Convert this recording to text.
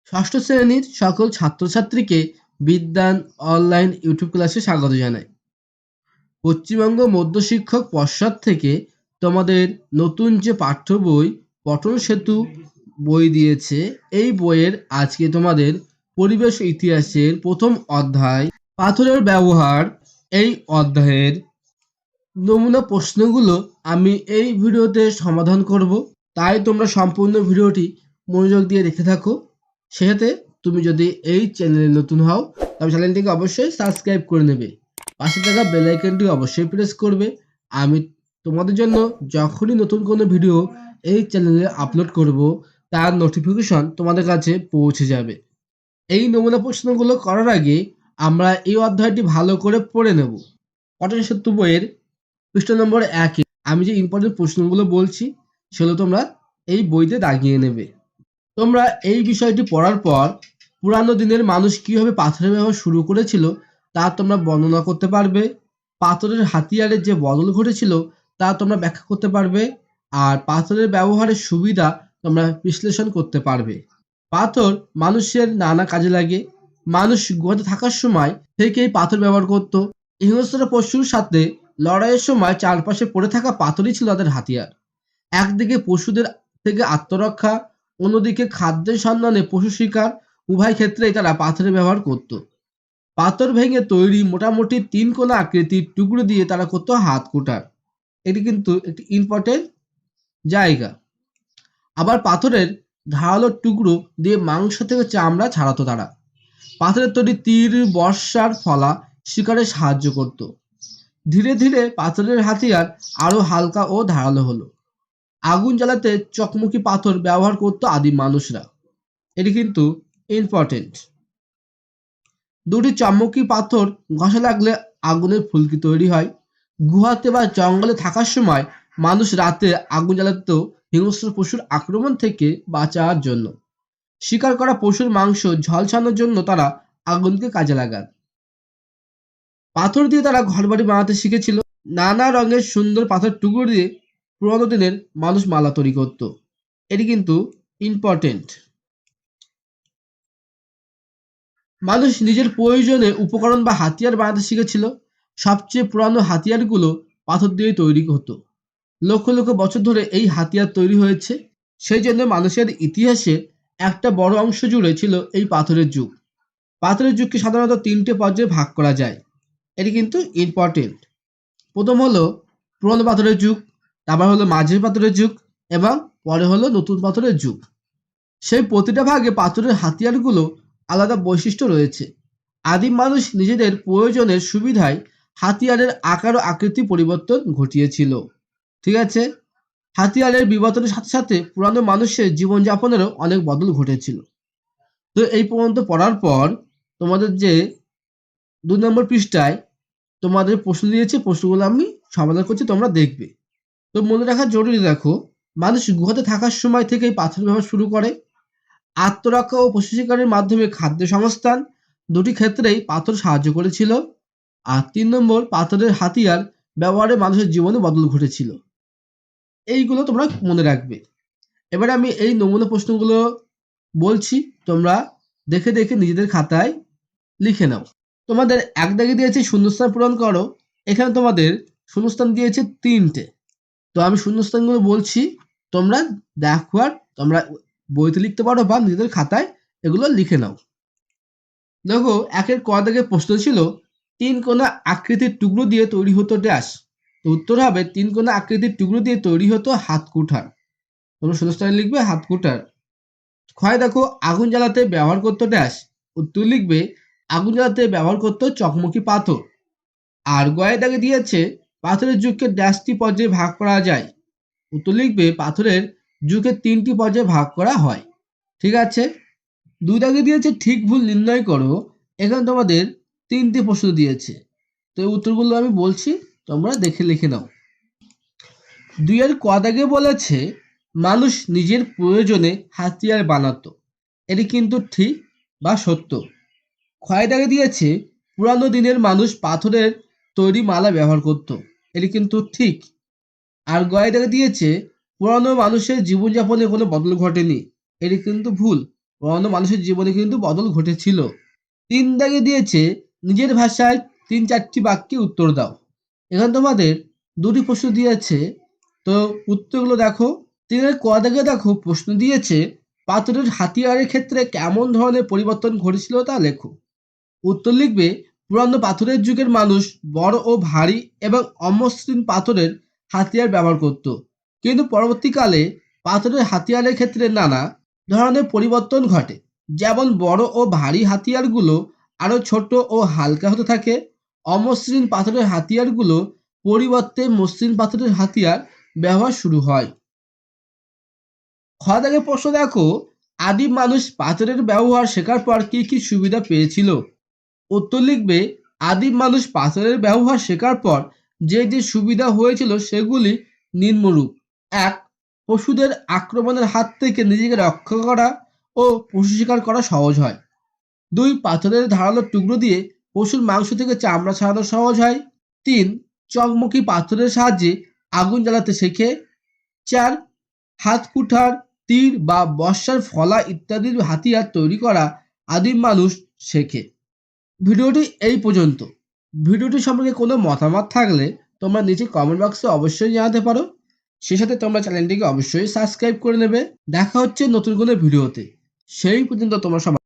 ষষ্ঠ শ্রেণীর সকল ছাত্রছাত্রীকে বিদ্যান অনলাইন ইউটিউব ক্লাসে স্বাগত জানাই। পশ্চিমবঙ্গ মধ্যশিক্ষক পর্ষদ থেকে তোমাদের নতুন যে পাঠ্য বই পঠন সেতু বই দিয়েছে, এই বইয়ের আজকে তোমাদের পরিবেশ ইতিহাসের প্রথম অধ্যায় পাথরের ব্যবহার, এই অধ্যায়ের নমুনা প্রশ্নগুলো আমি এই ভিডিওতে সমাধান করব। তাই তোমরা সম্পূর্ণ ভিডিওটি মনোযোগ দিয়ে দেখতে থাকো। সেক্ষেত্রে তুমি যদি এই চ্যানেলে নতুন হও তবে চ্যানেলটিকে অবশ্যই সাবস্ক্রাইব করে নেবে, পাশে থাকা বেল আইকনটি অবশ্যই প্রেস করবে। আমি তোমাদের জন্য যখনই নতুন কোনো ভিডিও এই চ্যানেলে আপলোড করব তার নোটিফিকেশন তোমাদের কাছে পৌঁছে যাবে। এই নমুনা প্রশ্নগুলো করার আগে আমরা এই অধ্যায়টি ভালো করে পড়ে নেব। পঠন সেতু বইয়ের পৃষ্ঠা নম্বর 1-এ আমি যে ইম্পর্টেন্ট প্রশ্নগুলো বলছি সেগুলো তোমরা এই বইতে দাগিয়ে নেবে। তোমরা এই বিষয়টি পড়ার পর পুরানো দিনের মানুষ কিভাবে পাথরের ব্যবহার শুরু করেছিল তা তোমরা বর্ণনা করতে পারবে। পাথরের হাতিয়ারের যে বদল ঘটেছিল তা তোমরা ব্যাখ্যা করতে পারবে। আর পাথরের ব্যবহারের সুবিধা তোমরা বিশ্লেষণ করতে পারবে। পাথর মানুষের নানা কাজে লাগে। মানুষ গুহাতে থাকার সময় থেকেই পাথর ব্যবহার করত। হিংস্র পশুর সাথে লড়াইয়ের সময় চারপাশে পড়ে থাকা পাথরই ছিল তাদের হাতিয়ার। একদিকে পশুদের থেকে আত্মরক্ষা, অন্যদিকে খাদ্যের সন্ধানে পশু শিকার, উভয় ক্ষেত্রেই তারা পাথরের ব্যবহার করত। পাথর ভেঙে তৈরি মোটামুটি 3 কোনা আকৃতির টুকরো দিয়ে তারা করত হাত কুঠার। এটি কিন্তু একটি ইম্পর্টেন্ট জায়গা। আবার পাথরের ধারালো টুকরো দিয়ে মাংস থেকে চামড়া ছাড়াতো তারা। পাথরের তৈরি তীর, বর্ষার ফলা শিকারে সাহায্য করত। ধীরে ধীরে পাথরের হাতিয়ার আরো হালকা ও ধারালো হলো। আগুন জ্বালাতে চকমকি পাথর ব্যবহার করত আদিম মানুষরা। এটি কিন্তু ইম্পর্টেন্ট। দুটি চকমকি পাথর ঘষা লাগলে আগুনের ফুলকি তৈরি হয়। গুহাতে বা জঙ্গলে থাকার সময় মানুষ রাতে আগুন জ্বালাতো হিংস্র পশুর আক্রমণ থেকে বাঁচার জন্য। শিকার করা পশুর মাংস ঝলসানোর জন্য তারা আগুনকে কাজে লাগান। পাথর দিয়ে তারা ঘরবাড়ি বানাতে শিখেছিল। নানা রঙের সুন্দর পাথর টুকরো দিয়ে পুরোনো দিনের মানুষ মালা তৈরি করত। এটি কিন্তু ইম্পর্টেন্ট। মানুষ নিজের প্রয়োজনে উপকরণ বা হাতিয়ার বানাতে শিখেছিল। সবচেয়ে পুরানো হাতিয়ারগুলো পাথর দিয়ে তৈরি হতো। লক্ষ লক্ষ বছর ধরে এই হাতিয়ার তৈরি হয়েছে। সেই জন্য মানুষের ইতিহাসে একটা বড় অংশ জুড়ে ছিল এই পাথরের যুগ। পাথরের যুগকে সাধারণত 3টে পর্যায়ে ভাগ করা যায়। এটি কিন্তু ইম্পর্টেন্ট। প্রথম হলো পুরনো পাথরের যুগ, তারপর হলো মাঝের পাথরের যুগ এবং পরে হলো নতুন পাথরের যুগ। সেই প্রতিটা ভাগে পাথরের হাতিয়ারগুলো আলাদা বৈশিষ্ট্য রয়েছে। আদিম মানুষ নিজেদের প্রয়োজনের সুবিধায় হাতিয়ারের আকার ও আকৃতি পরিবর্তন ঘটিয়েছিল। ঠিক আছে, হাতিয়ারের বিবর্তনের সাথে সাথে পুরানো মানুষের জীবনযাপনেরও অনেক বদল ঘটেছিল। তো এই পর্যন্ত পড়ার পর তোমাদের যে 2 নম্বর পৃষ্ঠায় তোমাদের প্রশ্ন দিয়েছে, প্রশ্নগুলো আমি সমাধান করছি, তোমরা দেখবে। তো মনে রাখা জরুরি, দেখো, মানুষ গুহাতে থাকার সময় থেকেই পাথর ব্যবহার শুরু করে। আত্মরক্ষা ও পশু শিকারের মাধ্যমে খাদ্য সংস্থান, দুটি ক্ষেত্রেই পাথর সাহায্য করেছিল। আর 3 নম্বর, পাথরের হাতিয়ার ব্যবহারে মানুষের জীবনে বদল ঘটেছিল। এইগুলো তোমরা মনে রাখবে। এবারে আমি এই নমুনা প্রশ্নগুলো বলছি, তোমরা দেখে দেখে নিজেদের খাতায় লিখে নাও। তোমাদের এক দাগে দিয়েছে শূন্যস্থান পূরণ করো। এখানে তোমাদের শূন্যস্থান দিয়েছে 3টে। তো আমি শূন্যস্থানগুলো বলছি, তোমরা দেখো আর তোমরা বইতে লিখতে পারো বা নিজেদের খাতায় এগুলো লিখে নাও। দেখো, 1-এর ক দাগের প্রশ্ন ছিল 3 কোনা আকৃতির টুকরো দিয়ে তৈরি হতো ড্যাশ। তো উত্তর হবে 3 কোনা আকৃতির টুকরো দিয়ে তৈরি হতো হাত কুঠার। তোমরা শূন্যস্থানে লিখবে হাত কুঠার। ক্ষয় দেখো, আগুন জ্বালাতে ব্যবহার করতো ড্যাশ। উত্তর লিখবে আগুন জ্বালাতে ব্যবহার করতো চকমকি পাথর। আর গয়ে দাগে দিয়েছে পাথরের যুগকে ড্যাশটি পর্যায়ে ভাগ করা যায়। উত্তর লিখবে পাথরের যুগকে 3টি পর্যায়ে ভাগ করা হয়। ঠিক আছে, 2 দাগে দিয়েছে ঠিক ভুল নির্ণয় করো। এখানে তোমাদের 3টি প্রশ্ন দিয়েছে। তো এই উত্তরগুলো আমি বলছি, তোমরা দেখে লিখে নাও। 2-এর ক দাগে বলেছে মানুষ নিজের প্রয়োজনে হাতিয়ার বানাতো। এটি কিন্তু ঠিক বা সত্য। ক্ষয় দাগে দিয়েছে পুরানো দিনের মানুষ পাথরের তৈরি মালা ব্যবহার করত। এটি কিন্তু ঠিক। আর গয়ে দাগে দিয়েছে পুরানো মানুষের জীবনযাপনে কোনো বদল ঘটেনি। এটি কিন্তু ভুল। পুরানো মানুষের জীবনে কিন্তু বদল ঘটেছিল। ৩ দাগে দিয়েছে নিজের ভাষায় ৩-৪টি বাক্যে উত্তর দাও। এখানে তোমাদের দুটি প্রশ্ন দিয়েছে, তো উত্তরগুলো দেখো। ৩ ক দাগে দেখো প্রশ্ন দিয়েছে পাথরের হাতিয়ারের ক্ষেত্রে কেমন ধরনের পরিবর্তন ঘটেছিল তা লেখো। উত্তর লিখবে পুরানো পাথরের যুগের মানুষ বড় ও ভারী এবং অমসৃণ পাথরের হাতিয়ার ব্যবহার করত, কিন্তু পরবর্তীকালে পাথরের হাতিয়ারের ক্ষেত্রে নানা ধরনের পরিবর্তন ঘটে। যেমন বড় ও ভারী হাতিয়ারগুলো আরো ছোট ও হালকা হতে থাকে। অমসৃণ পাথরের হাতিয়ারগুলো পরিবর্তে মসৃণ পাথরের হাতিয়ার ব্যবহার শুরু হয়। খ দাগের প্রশ্ন দেখো, আদিম মানুষ পাথরের ব্যবহার শেখার পর কি কি সুবিধা পেয়েছিল। উত্তর লিখবে আদিম মানুষ পাথরের ব্যবহার শেখার পর যে যে সুবিধা হয়েছিল সেগুলি নিম্নরূপ। ১. পশুদের আক্রমণের হাত থেকে নিজেকে রক্ষা করা ও পশু শিকার করা সহজ হয়। ২. পাথরের ধারালো টুকরো দিয়ে পশুর মাংস থেকে চামড়া ছাড়ানো সহজ হয়। ৩. চকমকি পাথরের সাহায্যে আগুন জ্বালাতে শেখে। ৪. হাত কুঠার, তীর বা বর্ষার ফলা ইত্যাদির হাতিয়ার তৈরি করা আদিম মানুষ শেখে। ভিডিওটি এই পর্যন্ত। ভিডিওটি সম্পর্কে কোনো মতামত থাকলে তোমরা নিচে কমেন্ট বক্সে অবশ্যই জানাতে পারো। সেই সাথে তোমরা চ্যানেলটিকে অবশ্যই সাবস্ক্রাইব করে নেবে। দেখা হচ্ছে নতুন কোনো ভিডিওতে। সেই পর্যন্ত তোমরা সবাই